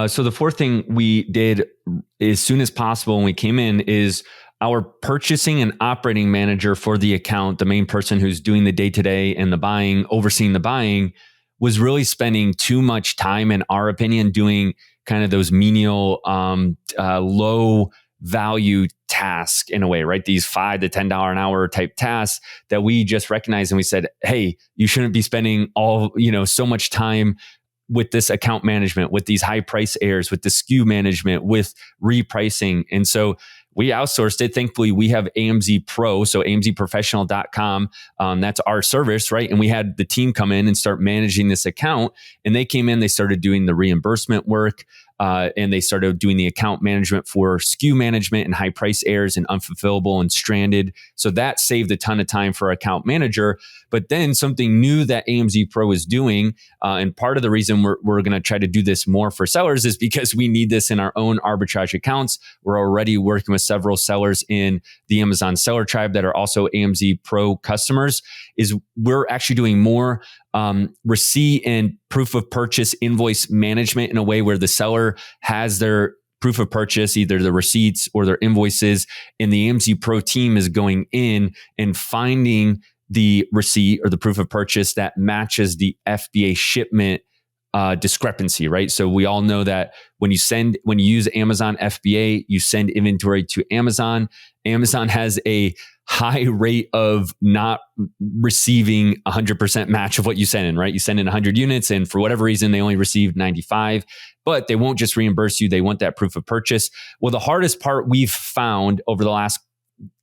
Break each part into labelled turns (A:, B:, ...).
A: So the fourth thing we did as soon as possible when we came in is our purchasing and operating manager for the account, the main person who's doing the day-to-day and the buying, overseeing the buying, was really spending too much time, in our opinion, doing kind of those menial, low value tasks in a way, right? These $5 to $10 an hour type tasks that we just recognized, and we said, hey, you shouldn't be spending so much time with this account management, with these high price airs, with the SKU management, with repricing. And so we outsourced it. Thankfully, we have AMZPro, so AMZProfessional.com. That's our service, right? And we had the team come in and start managing this account. And they came in, they started doing the reimbursement work, and they started doing the account management for SKU management and high price airs and unfulfillable and stranded. So that saved a ton of time for our account manager. But then something new that AMZPro is doing, and part of the reason we're going to try to do this more for sellers is because we need this in our own arbitrage accounts. We're already working with several sellers in the Amazon seller tribe that are also AMZPro customers, is we're actually doing more receipt and proof of purchase invoice management in a way where the seller has their proof of purchase, either the receipts or their invoices, and the AMZPro team is going in and finding the receipt or the proof of purchase that matches the FBA shipment discrepancy, right? So we all know that when you use Amazon FBA, you send inventory to Amazon. Amazon has a high rate of not receiving 100% match of what you send in, right? You send in 100 units and for whatever reason, they only received 95, but they won't just reimburse you. They want that proof of purchase. Well, the hardest part we've found over the last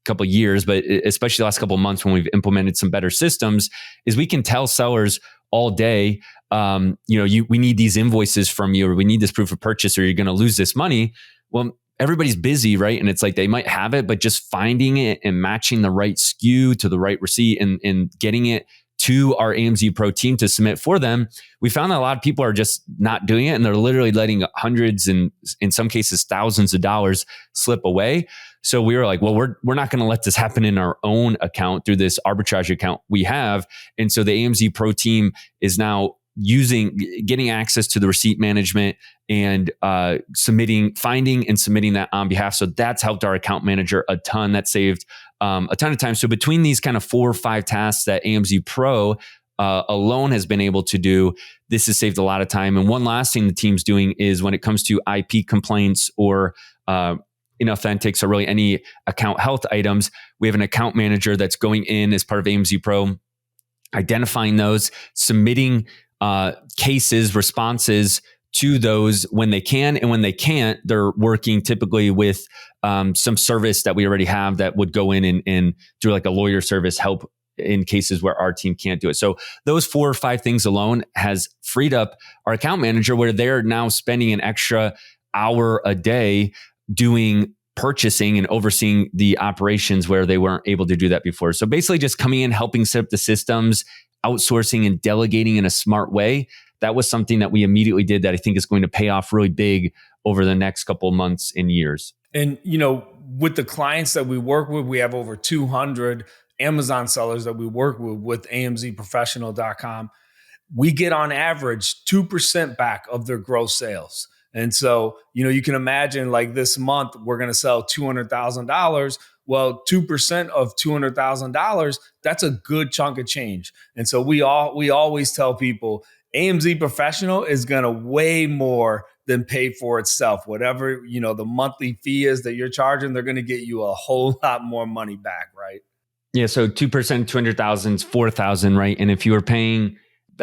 A: couple of years, but especially the last couple of months when we've implemented some better systems, is we can tell sellers all day, we need these invoices from you, or we need this proof of purchase, or you're going to lose this money. Well, everybody's busy, right? And it's like they might have it, but just finding it and matching the right SKU to the right receipt and getting it to our AMZPro team to submit for them, we found that a lot of people are just not doing it, and they're literally letting hundreds and in some cases thousands of dollars slip away. So we were like, well, we're not going to let this happen in our own account through this arbitrage account we have. And so the AMZPro team is now getting access to the receipt management and finding and submitting that on behalf. So that's helped our account manager a ton. That saved a ton of time. So between these kind of 4 or 5 tasks that AMZPro alone has been able to do, this has saved a lot of time. And one last thing the team's doing is when it comes to IP complaints or inauthentics or really any account health items, we have an account manager that's going in as part of AMZPro, identifying those, submitting cases, responses to those when they can. And when they can't, they're working typically with some service that we already have that would go in and do like a lawyer service help in cases where our team can't do it. So those 4 or 5 things alone has freed up our account manager, where they're now spending an extra hour a day doing purchasing and overseeing the operations where they weren't able to do that before. So basically just coming in, helping set up the systems, outsourcing and delegating in a smart way. That was something that we immediately did that I think is going to pay off really big over the next couple of months and years.
B: And, with the clients that we work with, we have over 200 Amazon sellers that we work with AMZProfessional.com. We get on average 2% back of their gross sales. And so, you can imagine like this month, we're going to sell $200,000. Well, 2% of $200,000, that's a good chunk of change. And so we always tell people AMZ Professional is going to way more than pay for itself. Whatever, the monthly fee is that you're charging, they're going to get you a whole lot more money back, right?
A: Yeah. So 2%, 200,000 is 4,000, right? And if you were paying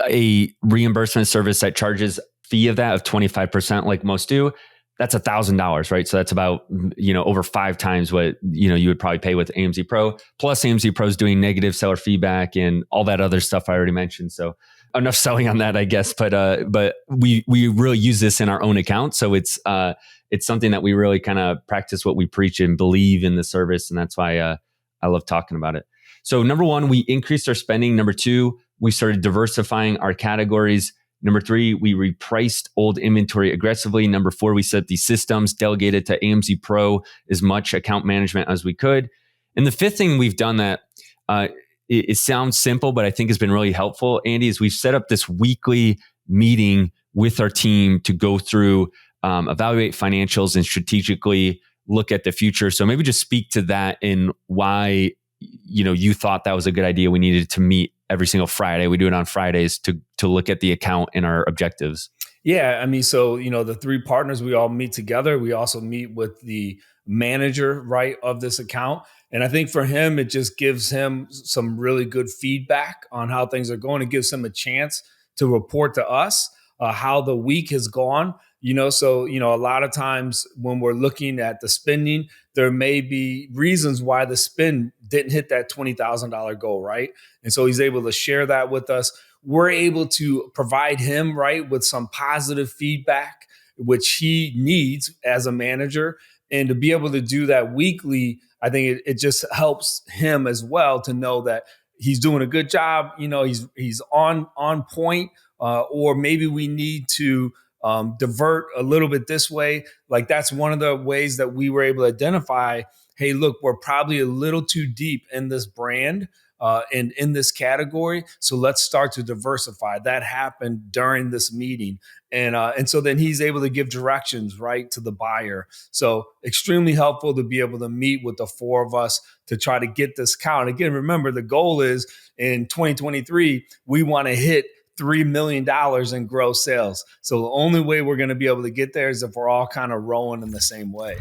A: a reimbursement service that charges fee of that of 25%, like most do, that's $1,000, right? So that's about, over 5 times what, you would probably pay with AMZPro. Plus AMZPro is doing negative seller feedback and all that other stuff I already mentioned. So enough selling on that, I guess. But we really use this in our own account. So it's something that we really kind of practice what we preach and believe in the service. And that's why I love talking about it. So number 1, we increased our spending. Number 2, we started diversifying our categories. Number 3, we repriced old inventory aggressively. Number 4, we set these systems, delegated to AMZPro as much account management as we could. And the 5th thing we've done that it sounds simple, but I think has been really helpful, Andy, is we've set up this weekly meeting with our team to go through evaluate financials and strategically look at the future. So maybe just speak to that and why, you thought that was a good idea. We needed to meet every single Friday. We do it on Fridays to look at the account and our objectives.
B: Yeah, I mean, so the three partners, we all meet together. We also meet with the manager, right, of this account. And I think for him, it just gives him some really good feedback on how things are going. It gives him a chance to report to us how the week has gone. So a lot of times when we're looking at the spending, there may be reasons why the spend didn't hit that $20,000 goal, right? And so he's able to share that with us. We're able to provide him, right, with some positive feedback, which he needs as a manager. And to be able to do that weekly, I think it just helps him as well to know that he's doing a good job. He's on point, or maybe we need to divert a little bit this way. Like that's one of the ways that we were able to identify, hey, look, we're probably a little too deep in this brand and in this category. So let's start to diversify. That happened during this meeting. And so then he's able to give directions, right, to the buyer. So extremely helpful to be able to meet with the four of us to try to get this count. Again, remember, the goal is in 2023, we want to hit $3 million in gross sales. So the only way we're going to be able to get there is if we're all kind of rowing in the same way.